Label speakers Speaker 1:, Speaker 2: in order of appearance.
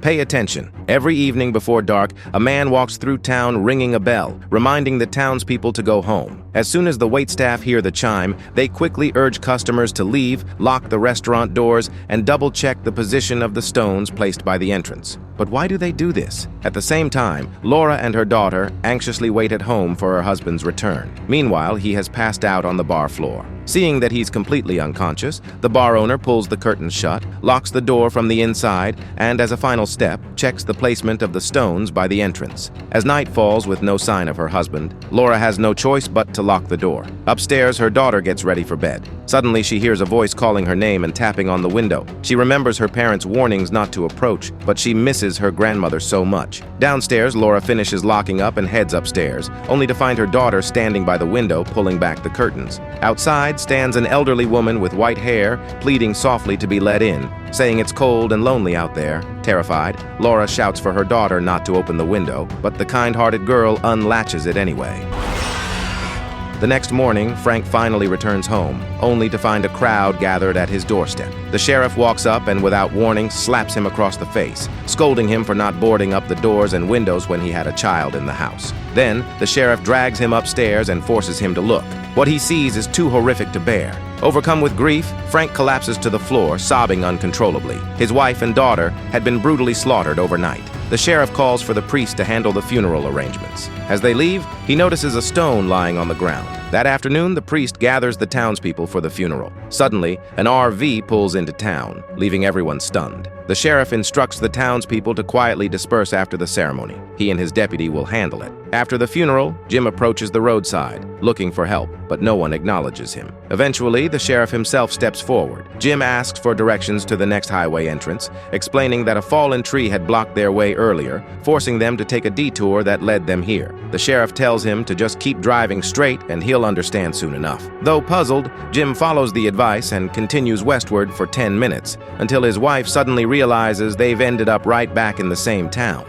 Speaker 1: Pay attention. Every evening before dark, a man walks through town ringing a bell, reminding the townspeople to go home. As soon as the waitstaff hear the chime, they quickly urge customers to leave, lock the restaurant doors, and double-check the position of the stones placed by the entrance. But why do they do this? At the same time, Laura and her daughter anxiously wait at home for her husband's return. Meanwhile, he has passed out on the bar floor. Seeing that he's completely unconscious, the bar owner pulls the curtains shut, locks the door from the inside, and as a final step, checks the placement of the stones by the entrance. As night falls with no sign of her husband, Laura has no choice but to lock the door. Upstairs, her daughter gets ready for bed. Suddenly, she hears a voice calling her name and tapping on the window. She remembers her parents' warnings not to approach, but she misses her grandmother so much. Downstairs, Laura finishes locking up and heads upstairs, only to find her daughter standing by the window pulling back the curtains. Outside stands an elderly woman with white hair, pleading softly to be let in, saying it's cold and lonely out there. Terrified, Laura shouts for her daughter not to open the window, but the kind-hearted girl unlatches it anyway. The next morning, Frank finally returns home, only to find a crowd gathered at his doorstep. The sheriff walks up and, without warning, slaps him across the face, scolding him for not boarding up the doors and windows when he had a child in the house. Then, the sheriff drags him upstairs and forces him to look. What he sees is too horrific to bear. Overcome with grief, Frank collapses to the floor, sobbing uncontrollably. His wife and daughter had been brutally slaughtered overnight. The sheriff calls for the priest to handle the funeral arrangements. As they leave, he notices a stone lying on the ground. That afternoon, the priest gathers the townspeople for the funeral. Suddenly, an RV pulls into town, leaving everyone stunned. The sheriff instructs the townspeople to quietly disperse after the ceremony. He and his deputy will handle it. After the funeral, Jim approaches the roadside, looking for help, but no one acknowledges him. Eventually, the sheriff himself steps forward. Jim asks for directions to the next highway entrance, explaining that a fallen tree had blocked their way earlier, forcing them to take a detour that led them here. The sheriff tells him to just keep driving straight and he'll understand soon enough. Though puzzled, Jim follows the advice and continues westward for 10 minutes, until his wife suddenly realizes they've ended up right back in the same town.